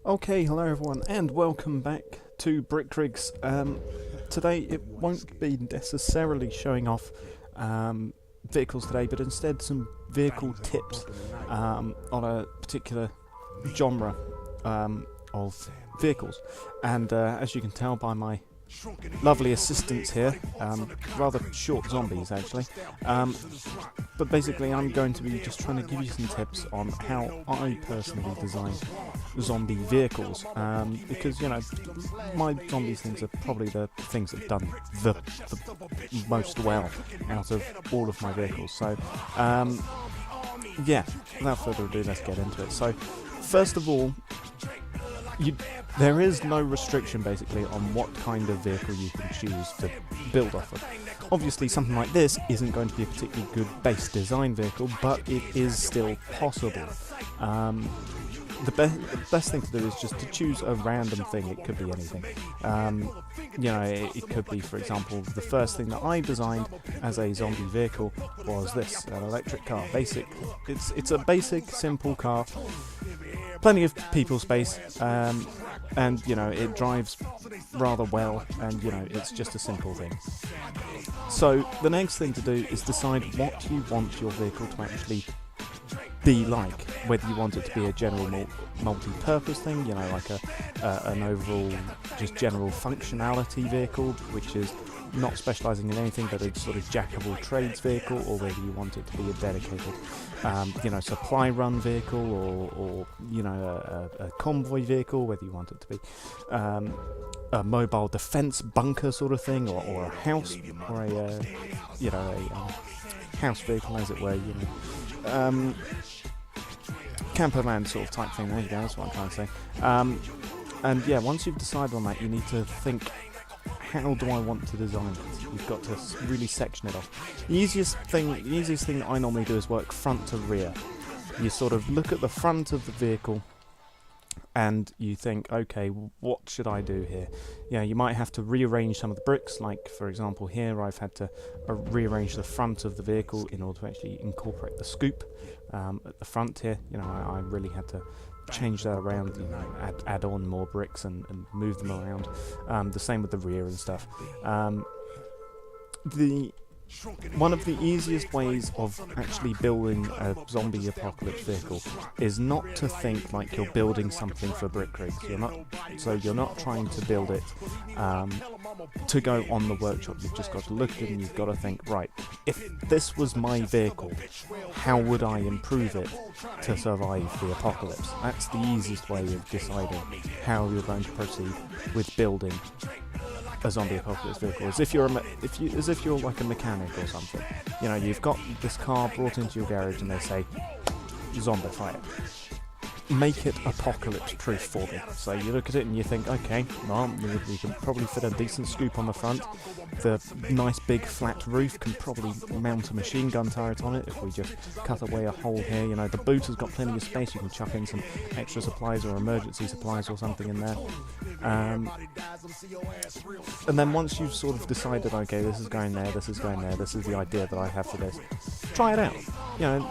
Okay, hello everyone, and welcome back to Brick Rigs. Today it won't be necessarily showing off vehicles today, but instead some vehicle tips on a particular genre of vehicles. And as you can tell by my lovely assistants here, rather short zombies actually, but basically I'm going to be just trying to give you some tips on how I personally design zombie vehicles, because my zombie things are probably the things that have done the most well out of all of my vehicles. So yeah, without further ado, let's get into it. So first of all, there is no restriction basically on what kind of vehicle you can choose to build off of. Obviously something like this isn't going to be a particularly good base design vehicle, but it is still possible. The best thing to do is just to choose a random thing. It could be anything. It could be, for example, the first thing that I designed as a zombie vehicle was this, an electric car. It's a basic, simple car, plenty of people space, and it drives rather well, and it's just a simple thing. So the next thing to do is decide what you want your vehicle to actually be like, whether you want it to be a general multi-purpose thing, like an overall just general functionality vehicle, which is not specialising in anything but a sort of jack-of-all-trades vehicle, or whether you want it to be a dedicated supply run vehicle, or a convoy vehicle, whether you want it to be a mobile defence bunker sort of thing, or a house, or a house vehicle, as it were, campervan sort of type thing. There you go, that's what I'm trying to say. And yeah, once you've decided on that, you need to think, how do I want to design it? You've got to really section it off. The easiest thing I normally do is work front to rear. You sort of look at the front of the vehicle and you think, okay, what should I do here? Yeah, you might have to rearrange some of the bricks, like for example here I've had to rearrange the front of the vehicle in order to actually incorporate the scoop at the front here. I really had to change that around, add on more bricks and move them around. The same with the rear and stuff. One of the easiest ways of actually building a zombie apocalypse vehicle is not to think like you're building something for Brick Rigs. You're not trying to build it to go on the workshop. You've just got to look at it and you've got to think, right, if this was my vehicle, how would I improve it to survive the apocalypse? That's the easiest way of deciding how you're going to proceed with building a zombie apocalypse vehicle. As if you're like a mechanic or something. You've got this car brought into your garage and they say, zombify it. Make it apocalypse proof for me. So you look at it and you think, okay, well, we can probably fit a decent scoop on the front. The nice big flat roof can probably mount a machine gun turret on it if we just cut away a hole here. The boot has got plenty of space. You can chuck in some extra supplies or emergency supplies or something in there. And then once you've sort of decided, okay, this is going there, this is going there, this is the idea that I have for this, try it out.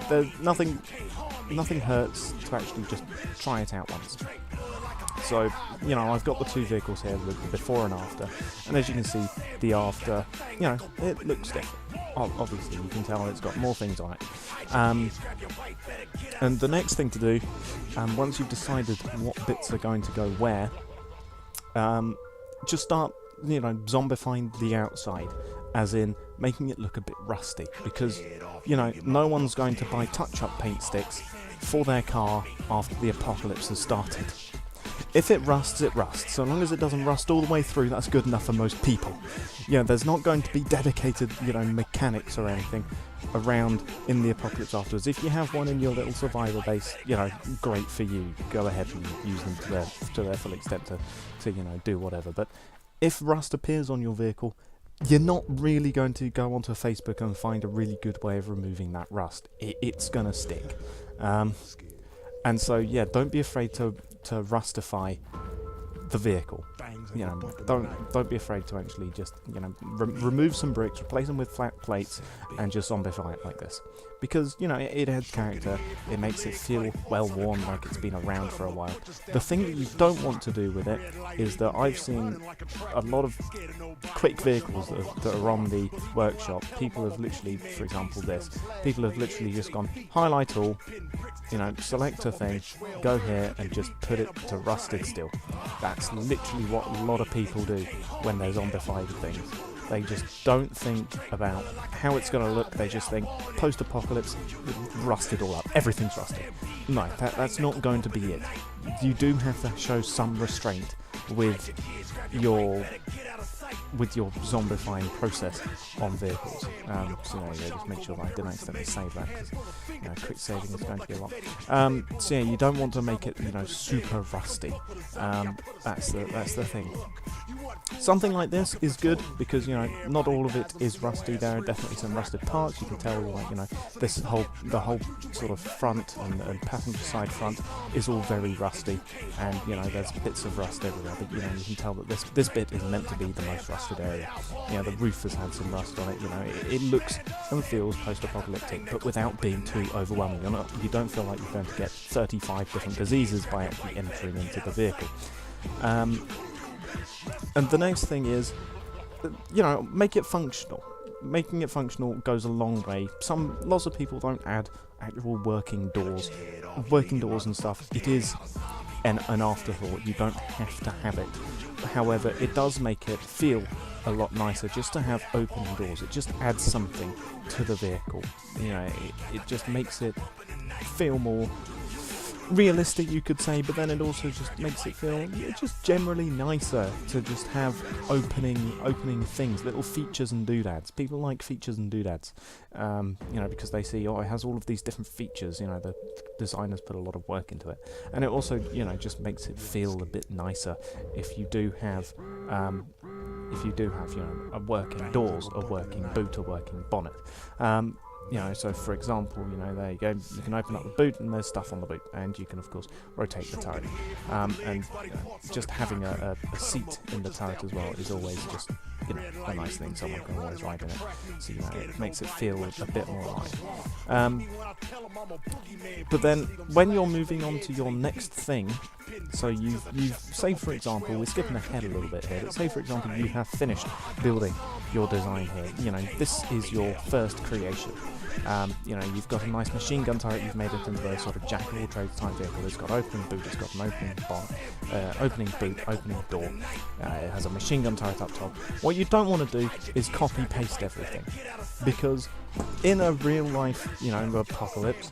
There's nothing hurts to actually just try it out once. So, I've got the two vehicles here, the before and after, and as you can see, the after, it looks different. Obviously, you can tell it's got more things on it. And the next thing to do, once you've decided what bits are going to go where, just start, zombifying the outside, as in making it look a bit rusty, because no one's going to buy touch-up paint sticks for their car after the apocalypse has started. If it rusts, it rusts. So long as it doesn't rust all the way through, that's good enough for most people. There's not going to be dedicated, mechanics or anything around in the apocalypse afterwards. If you have one in your little survivor base, great for you. Go ahead and use them to their full extent to do whatever. But if rust appears on your vehicle, you're not really going to go onto Facebook and find a really good way of removing that rust. It's going to stick. And so, yeah, don't be afraid to rustify the vehicle. you know, don't be afraid to actually just, you know, remove some bricks, replace them with flat plates, and just zombify it like this. Because, you know, it adds character, it makes it feel well worn, like it's been around for a while. The thing that you don't want to do with it is that I've seen a lot of quick vehicles that are on the workshop. People have literally, for example this, people have literally just gone, highlight all, you know, select a thing, go here and just put it to rusted steel. That's literally what a lot of people do when they're zombified things. They just don't think about how it's going to look. They just think, post-apocalypse, rusted all up. Everything's rusted. No, that's not going to be it. You do have to show some restraint with your zombifying process on vehicles. So just make sure that I didn't accidentally save that, because quick saving is going to be a lot. So yeah, you don't want to make it super rusty. That's the thing. Something like this is good because not all of it is rusty. There are definitely some rusted parts. You can tell, the whole sort of front and passenger side front is all very rusty, and there's bits of rust everywhere. But you can tell that this bit is meant to be the most rusted area. The roof has had some rust on it. It looks and feels post-apocalyptic, but without being too overwhelming. You don't feel like you're going to get 35 different diseases by actually entering into the vehicle. And the next thing is, make it functional. Making it functional goes a long way. Lots of people don't add actual working doors and stuff. It is an afterthought. You don't have to have it. However, it does make it feel a lot nicer just to have opening doors. It just adds something to the vehicle. It just makes it feel more realistic, you could say, but then it also just makes it feel just generally nicer to just have opening things, little features and doodads. People like features and doodads, because they see, it has all of these different features. The designers put a lot of work into it, and it also, just makes it feel a bit nicer if you do have, a working doors, a working boot, a working bonnet. So for example, there you go, you can open up the boot and there's stuff on the boot, and you can of course rotate the turret, and just having a seat in the turret as well is always just a nice thing. Someone can always ride in it, so it makes it feel a bit more alive. But then when you're moving on to your next thing, so you've say for example, we're skipping ahead a little bit here, but say for example you have finished building your design here. This is your first creation. You've got a nice machine gun turret, you've made it into a sort of jack of all trades type vehicle. It's got opening boot, it's got an opening bonnet, opening boot, opening door. It has a machine gun turret up top. What you don't want to do is copy paste everything, because in a real life, apocalypse,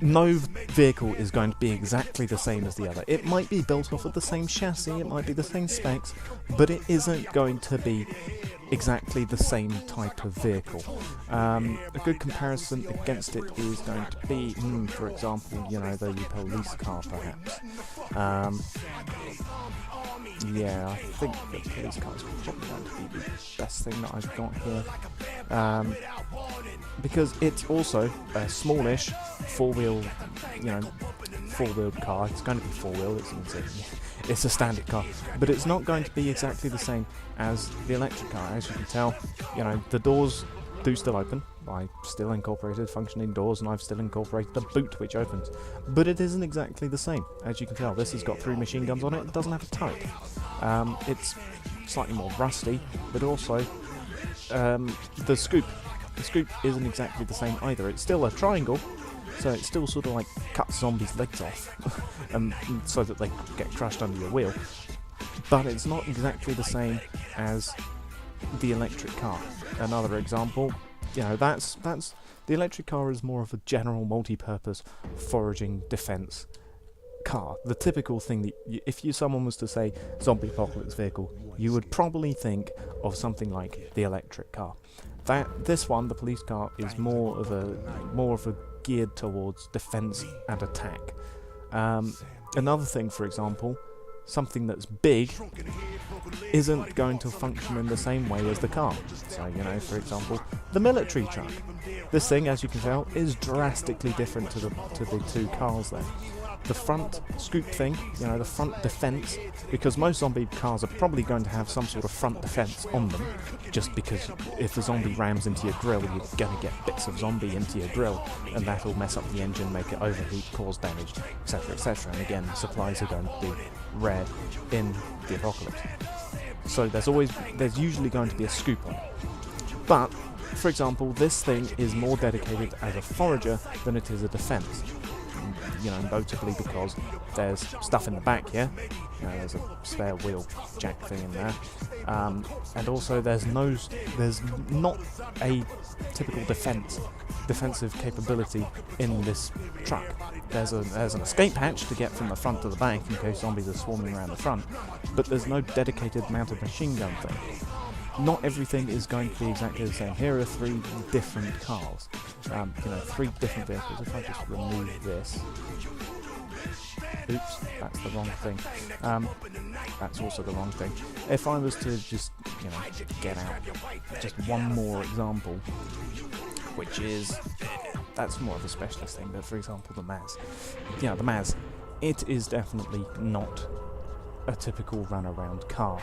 no vehicle is going to be exactly the same as the other. It might be built off of the same chassis, it might be the same specs, but it isn't going to be exactly the same type of vehicle. A good comparison against it is going to be, for example, the police car perhaps. I think the police car is probably going to be the best thing that I've got here. Because it's also a smallish four-wheeled car. It's going to be four-wheel, it's a standard car, but it's not going to be exactly the same as the electric car. As you can tell, the doors do still open. I still incorporated functioning doors, and I've still incorporated a boot which opens, but it isn't exactly the same. As you can tell, this has got 3 machine guns on it. It doesn't have a turret. It's slightly more rusty, but also the scoop isn't exactly the same either. It's still a triangle, so it still sort of like cuts zombies' legs off, so that they get crushed under your wheel. But it's not exactly the same as the electric car. Another example, that's the electric car is more of a general multi-purpose foraging defense car. The typical thing that if someone was to say zombie apocalypse vehicle, you would probably think of something like the electric car. This one, the police car, is more of a geared towards defense and attack. Another thing, for example, something that's big isn't going to function in the same way as the car. So, for example, the military truck. This thing, as you can tell, is drastically different to the 2 cars there. the front scoop thing, you know, the front defence, because most zombie cars are probably going to have some sort of front defence on them, just because if the zombie rams into your grille, you're going to get bits of zombie into your grille, and that'll mess up the engine, make it overheat, cause damage, etc, etc. And again, supplies are going to be rare in the apocalypse. So there's usually going to be a scoop on it. But, for example, this thing is more dedicated as a forager than it is a defence. You know, notably because there's stuff in the back here. You know, there's a spare wheel jack thing in there, and also there's not a typical defensive capability in this truck. There's an escape hatch to get from the front to the back in case zombies are swarming around the front, but there's no dedicated mounted machine gun thing. Not everything is going to be exactly the same. Here are 3 different cars. You know, 3 different vehicles. If I just remove this. Oops, that's the wrong thing. That's also the wrong thing. If I was to just, you know, get out just one more example, which is, that's more of a specialist thing, but for example, the Maz. Yeah, the Maz. It is definitely not a typical runaround car,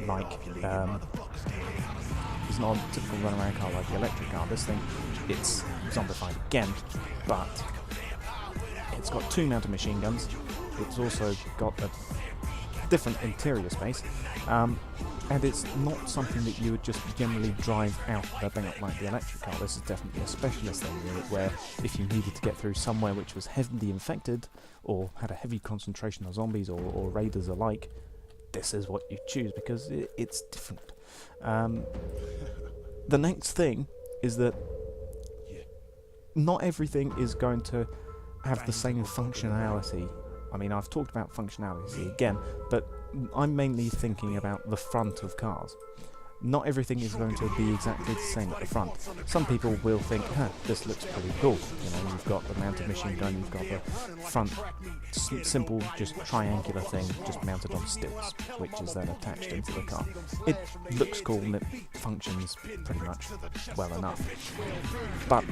like it's not a typical runaround car like the electric car. This thing, it's zombified again, but it's got 2 mounted machine guns. It's also got a different interior space, and it's not something that you would just generally drive out the bank like the electric car. This is definitely a specialist thing, where if you needed to get through somewhere which was heavily infected or had a heavy concentration of zombies or raiders alike, this is what you choose because it's different. The next thing is that not everything is going to have the same functionality. I mean, I've talked about functionality again, but I'm mainly thinking about the front of cars. Not everything is going to be exactly the same at the front. Some people will think, this looks pretty cool. You know, you've got the mounted machine gun, you've got the front simple, just triangular thing, just mounted on stilts, which is then attached into the car. It looks cool and it functions pretty much well enough. But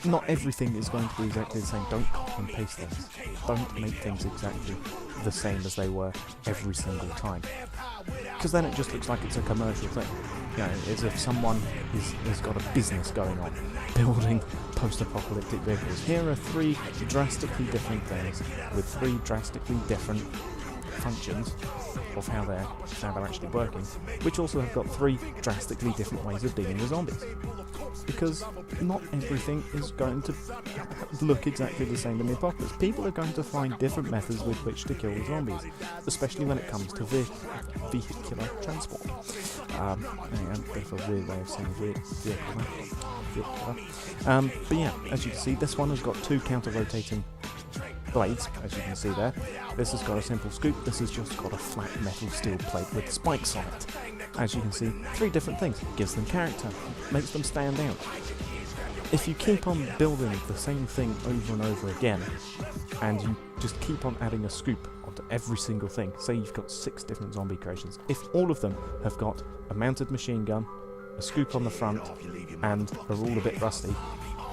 not everything is going to be exactly the same. Don't copy and paste things. Don't make things exactly the same as they were every single time, because then it just looks like it's a commercial thing. You know, as if someone has got a business going on, building post-apocalyptic vehicles. Here are 3 drastically different things with 3 drastically different functions of how they're actually working, which also have got 3 drastically different ways of dealing with zombies. Because not everything is going to look exactly the same in the apocalypse. People are going to find different methods with which to kill the zombies, especially when it comes to vehicular transport. A bit of a weird way of saying vehicular. But yeah, as you can see, this one has got 2 counter-rotating blades, as you can see there. This has got a simple scoop, this has just got a flat metal steel plate with spikes on it. As you can see, 3 different things. Gives them character, makes them stand out. If you keep on building the same thing over and over again, and you just keep on adding a scoop onto every single thing, say you've got 6 different zombie creations, if all of them have got a mounted machine gun, a scoop on the front, and are all a bit rusty,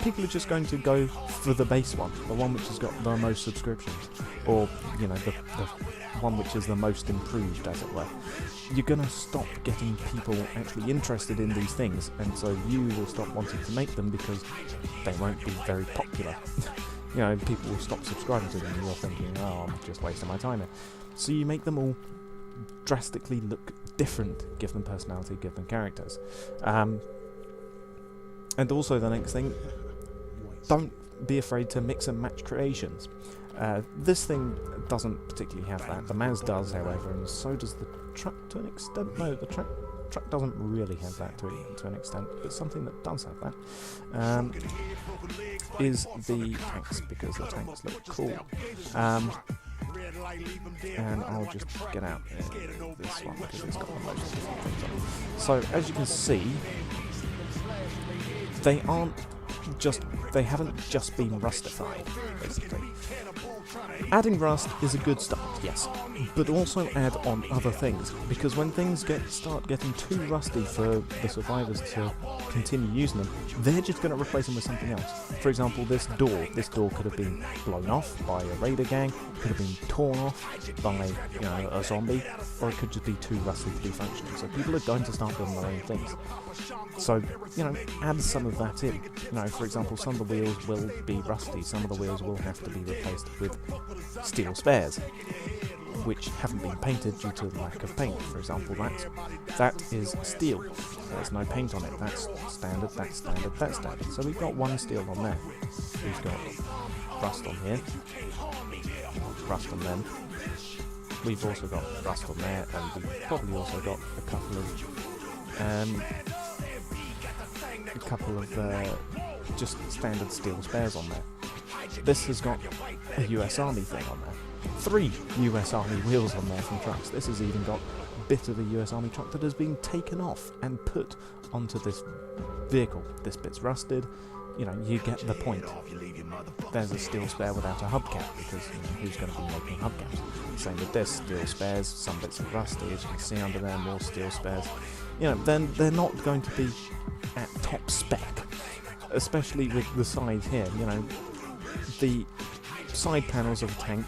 people are just going to go for the base one, the one which has got the most subscriptions, or, you know, the one which is the most improved, as it were. You're going to stop getting people actually interested in these things, and so you will stop wanting to make them because they won't be very popular. You know, people will stop subscribing to them, and you're thinking, oh, I'm just wasting my time here. So you make them all drastically look different, give them personality, give them characters. And also the next thing, don't be afraid to mix and match creations. This thing doesn't particularly have that. The Maz does, however, and so does the truck to an extent. No, the truck doesn't really have that to an extent, but something that does have that is the tanks, because the tanks look cool. And I'll just get out this one because it's got the most different things on it. So as you can see, they haven't just been rustified, basically. Adding rust is a good start, yes, but also add on other things, because when things start getting too rusty for the survivors to continue using them, they're just going to replace them with something else. For example, this door could have been blown off by a raider gang, could have been torn off by a zombie, or it could just be too rusty to be functioning. So people are going to start building their own things. So, add some of that in. For example, some of the wheels will be rusty, some of the wheels will have to be replaced with steel spares, which haven't been painted due to the lack of paint. For example, that is steel. There's no paint on it. That's standard, that's standard, that's standard. So we've got one steel on there. We've got rust on here, rust on them. We've also got rust on there, and we've probably also got a couple of just standard steel spares on there. This has got a US Army thing on there. 3 US Army wheels on there from trucks. This has even got a bit of a US Army truck that has been taken off and put onto this vehicle. This bit's rusted. You get the point. There's a steel spare without a hubcap, because who's going to be making hubcaps? Same with this, steel spares, some bits are rusty, as you can see under there, more steel spares. Then they're not going to be at top spec, especially with the side here. The side panels of a tank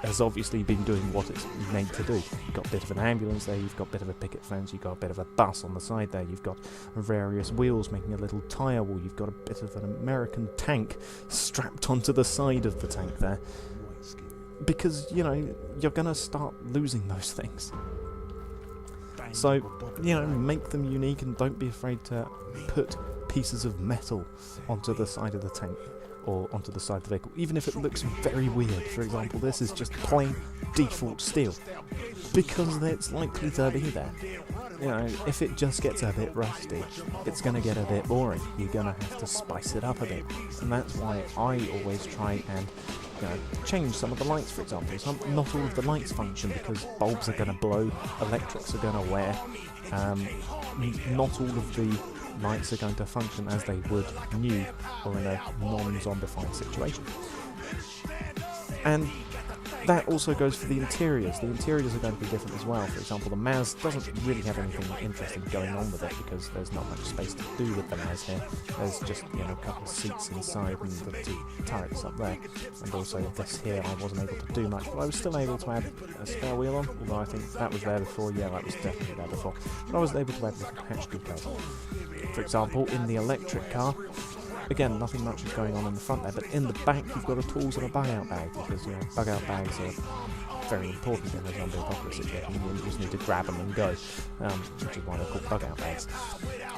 has obviously been doing what it's meant to do. You've got a bit of an ambulance there, you've got a bit of a picket fence, you've got a bit of a bus on the side there, you've got various wheels making a little tyre wall, you've got a bit of an American tank strapped onto the side of the tank there. Because, you're going to start losing those things. So, make them unique and don't be afraid to put pieces of metal onto the side of the tank or onto the side of the vehicle, even if it looks very weird. For example, this is just plain default steel, because it's likely to be there. If it just gets a bit rusty, it's going to get a bit boring. You're going to have to spice it up a bit, and that's why I always try and change some of the lights, for example. Not all of the lights function because bulbs are going to blow, electrics are going to wear, not all of the lights are going to function as they would new or in a non-zombified situation. And that also goes for the interiors. The interiors are going to be different as well. For example, the Maz doesn't really have anything interesting going on with it because there's not much space to do with the Maz here. There's just a couple of seats inside and the 2 turrets up there. And also this here I wasn't able to do much, but I was still able to add a spare wheel on, although I think that was there before. Yeah, that was definitely there before. But I was able to add little hatch decals. For example, in the electric car, again, nothing much is going on in the front there, but in the back you've got a tools and a bug-out bag, because bug-out bags are very important in a zombie apocalypse situation. You just need to grab them and go, which is why they're called bug-out bags.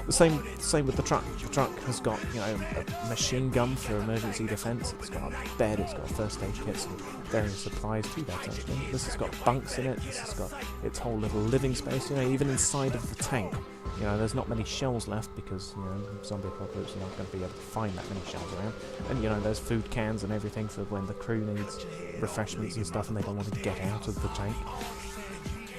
The same with the truck. The truck has got a machine gun for emergency defence. It's got a bed. It's got first aid kits and various supplies. 2 beds actually. This has got bunks in it. This has got its whole little living space. Even inside of the tank. There's not many shells left because, zombie apocalypse, you're not going to be able to find that many shells around. And, there's food cans and everything for when the crew needs refreshments and stuff and they don't want to get out of the tank.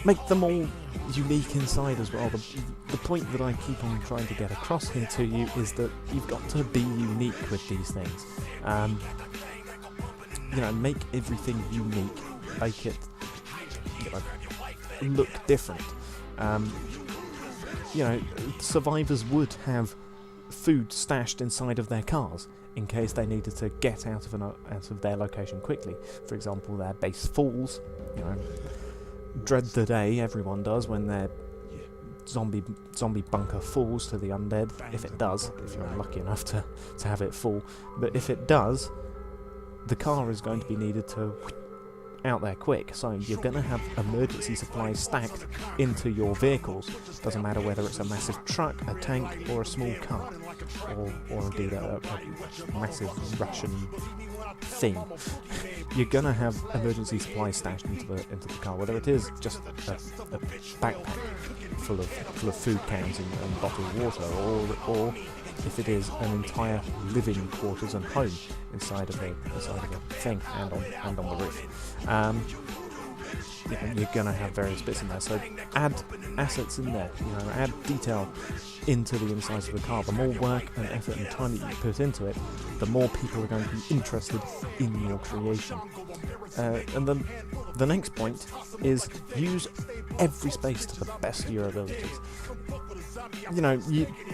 Make them all unique inside as well. The point that I keep on trying to get across here to you is that you've got to be unique with these things. Make everything unique. Make it, look different. Survivors would have food stashed inside of their cars in case they needed to get out of their location quickly. For example, their base falls. Dread the day, everyone does, when their zombie bunker falls to the undead. If it does, if you're unlucky enough to have it fall. But if it does, the car is going to be needed to out there quick, so you're going to have emergency supplies stacked into your vehicles. Doesn't matter whether it's a massive truck, a tank, or a small car, or indeed a massive Russian thing. You're going to have emergency supplies stashed into the car, whether it is just a backpack full of food cans and bottled water, or if it is an entire living quarters and home inside of a thing and on the roof. you're going to have various bits in there. So add assets in there, add detail into the insides of the car. The more work and effort and time that you put into it, the more people are going to be interested in your creation. And then the next point is use every space to the best of your abilities.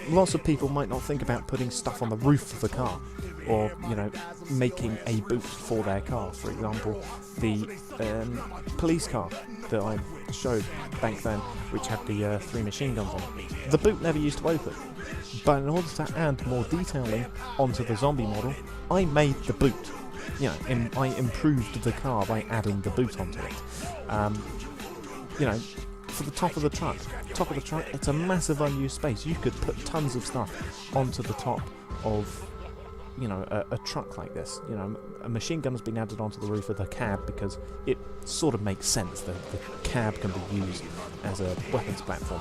Lots of people might not think about putting stuff on the roof of the car, or making a boot for their car. For example, the police car that I showed back then, which had the 3 machine guns on it. The boot never used to open, but in order to add more detailing onto the zombie model, I made the boot. I improved the car by adding the boot onto it. For the top of the truck, it's a massive unused space. You could put tons of stuff onto the top of a truck like this. A machine gun has been added onto the roof of the cab because it sort of makes sense that the cab can be used as a weapons platform.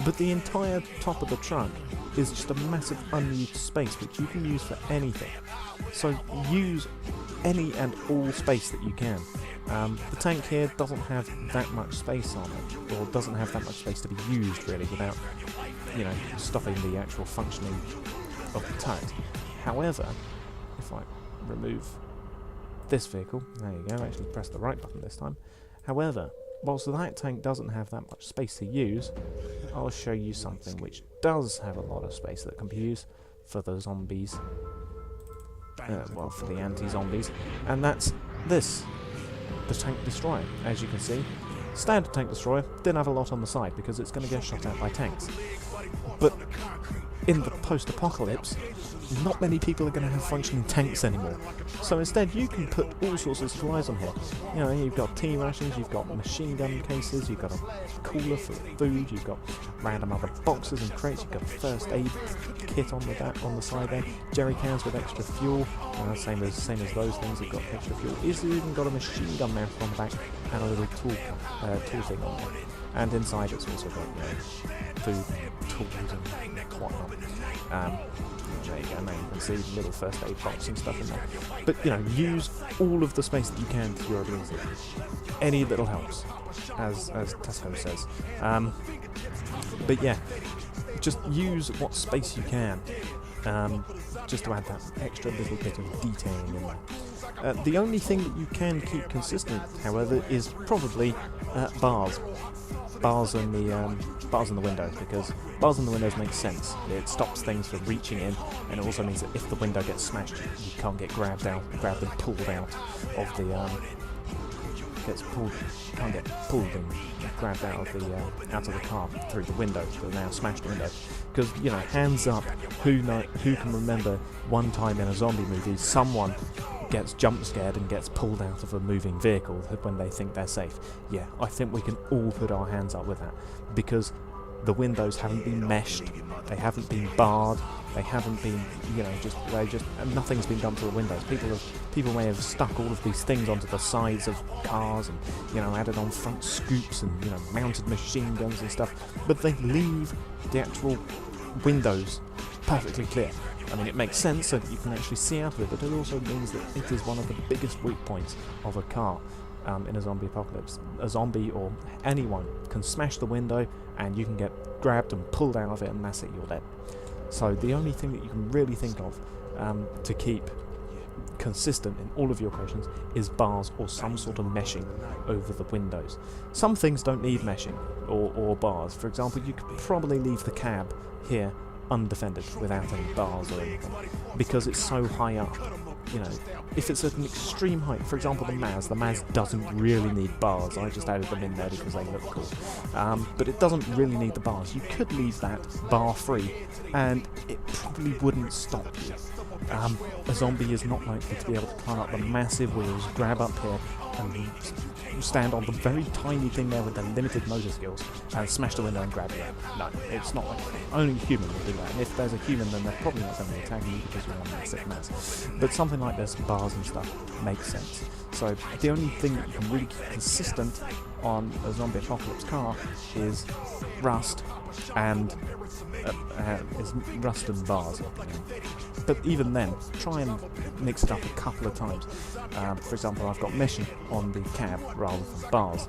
But the entire top of the truck is just a massive unused space which you can use for anything. So use any and all space that you can. The tank here doesn't have that much space on it, or doesn't have that much space to be used really without, stopping the actual functioning of the turret. However, if I remove this vehicle, there you go, actually press the right button this time. However, whilst that tank doesn't have that much space to use, I'll show you something which does have a lot of space that can be used for the zombies, for the anti-zombies, and that's this, the tank destroyer. As you can see, standard tank destroyer didn't have a lot on the side because it's going to get shot at by tanks. But in the post-apocalypse, not many people are going to have functioning tanks anymore. So instead, you can put all sorts of supplies on here. You've got tea rations, you've got machine gun cases, you've got a cooler for food, you've got random other boxes and crates, you've got a first aid kit on the side there, jerry cans with extra fuel, same as those things, you've got extra fuel. It's even got a machine gun mounted on the back and a little tool thing on there. And inside it's also got food, tools and whatnot. There you go, now you can see the little first aid box and stuff in there. But use all of the space that you can to your ability. Any little helps, as Tesco says. But yeah, just use what space you can, just to add that extra little bit of detailing in there. The only thing that you can keep consistent, however, is probably bars. Bars in the window, because bars in the windows make sense. It stops things from reaching in, and it also means that if the window gets smashed, you can't get grabbed and pulled out of the can't get pulled and grabbed out of the car through the window, the now smashed window. Because hands up, who can remember one time in a zombie movie someone gets jump scared and gets pulled out of a moving vehicle when they think they're safe? Yeah, I think we can all put our hands up with that, because the windows haven't been meshed, they haven't been barred, they haven't been, nothing's been done to the windows. People may have stuck all of these things onto the sides of cars and, added on front scoops and, mounted machine guns and stuff, but they leave the actual windows perfectly clear. I mean, it makes sense so that you can actually see out of it, but it also means that it is one of the biggest weak points of a car in a zombie apocalypse. A zombie or anyone can smash the window and you can get grabbed and pulled out of it, and that's it, you're dead. So the only thing that you can really think of to keep consistent in all of your creations is bars or some sort of meshing over the windows. Some things don't need meshing or bars. For example, you could probably leave the cab here undefended without any bars or anything, because it's so high up. If it's at an extreme height, for example the Maz doesn't really need bars. I just added them in there because they look cool, but it doesn't really need the bars. You could leave that bar free and it probably wouldn't stop you. A zombie is not likely to be able to climb up the massive wheels, grab up here and stand on the very tiny thing there with their limited motor skills and smash the window and grab you. No, it's not like only a human will do that. And if there's a human, then they're probably not going to be attacking you because you're a massive mess. But something like this, bars and stuff, makes sense. So the only thing that you can really keep consistent on a zombie apocalypse car is rust and bars. but even then, try and mix it up a couple of times. For example, I've got mission on the cab rather than bars.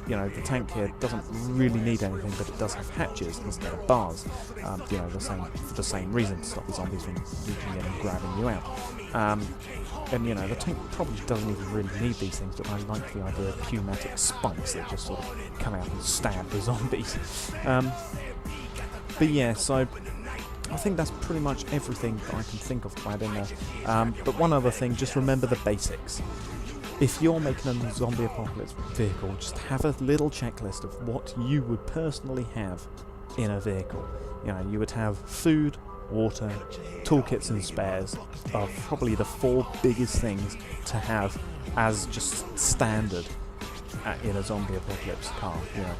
You know, the tank here doesn't really need anything, but it does have hatches instead of bars. You know, for the same reason, to stop the zombies from reaching in and grabbing you out. And you know, the tank probably doesn't even really need these things, but I like the idea of pneumatic spikes that just sort of come out and stab the zombies. But yeah, so I think that's pretty much everything that I can think of to add in there. But one other thing, just remember the basics. If you're making a zombie apocalypse vehicle, just have a little checklist of what you would personally have in a vehicle. You know, you would have food, water, toolkits and spares are probably the 4 biggest things to have as just standard in a zombie apocalypse car. You know,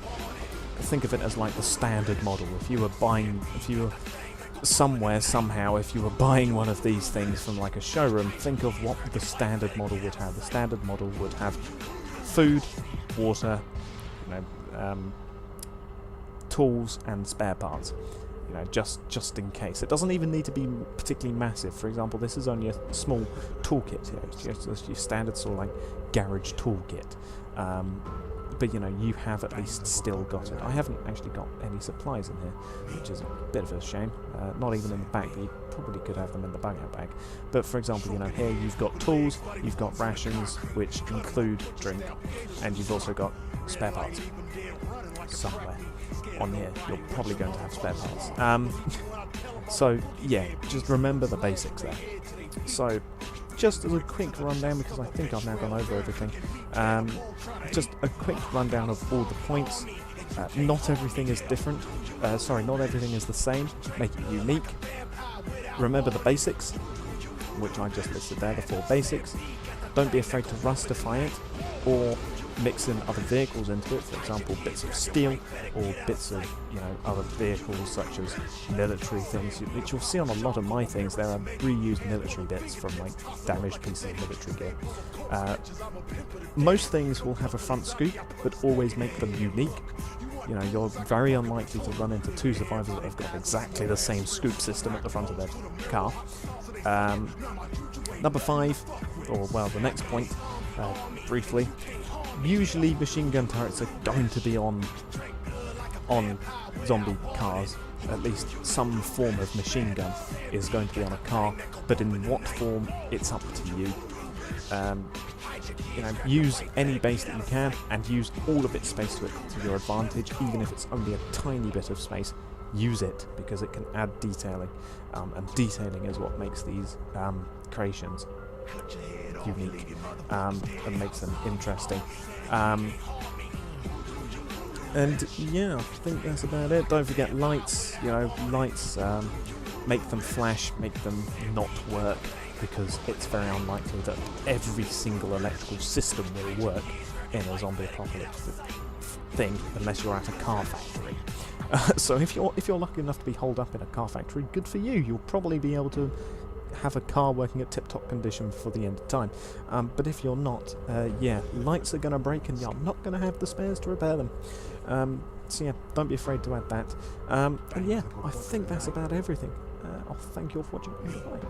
think of it as like the standard model. If you were somewhere, somehow, if you were buying one of these things from like a showroom, think of what the standard model would have. The standard model would have food, water, you know, tools and spare parts. You know, just in case. It doesn't even need to be particularly massive. For example, this is only a small toolkit here. It's just your standard sort of like garage toolkit. But you know, you have at least still got it. I haven't actually got any supplies in here, which is a bit of a shame. Not even in the bag, but you probably could have them in the bug-out bag. But for example, you know, here you've got tools, you've got rations, which include drink, and you've also got spare parts. Somewhere on here, you're probably going to have spare parts. So yeah, just remember the basics there. So just as a quick rundown, because I think I've now gone over everything, just a quick rundown of all the points. Not everything is different. Not everything is the same. Make it unique. Remember the basics, which I just listed there, the 4 basics. Don't be afraid to rustify it, or mix in other vehicles into it, for example bits of steel or bits of, you know, other vehicles such as military things, which you'll see on a lot of my things. There are reused military bits from like damaged pieces of military gear. Most things will have a front scoop, but always make them unique. You know, you're very unlikely to run into 2 survivors that have got exactly the same scoop system at the front of their car. Number 5, or well, the next point, briefly, usually machine gun turrets are going to be on zombie cars. At least some form of machine gun is going to be on a car, but in what form, it's up to you. You know, use any base that you can, and use all of its space to your advantage, even if it's only a tiny bit of space. Use it, because it can add detailing, and detailing is what makes these creations unique, and makes them interesting. And yeah, I think that's about it. Don't forget lights. You know, lights, make them flash, make them not work, because it's very unlikely that every single electrical system will work in a zombie apocalypse thing, unless you're at a car factory. So if you're lucky enough to be holed up in a car factory, good for you. You'll probably be able to have a car working at tip-top condition before the end of time. But if you're not, yeah, lights are going to break, and you're not going to have the spares to repair them. So yeah, don't be afraid to add that. And yeah, I think that's about everything. I'll thank you all for watching. Bye.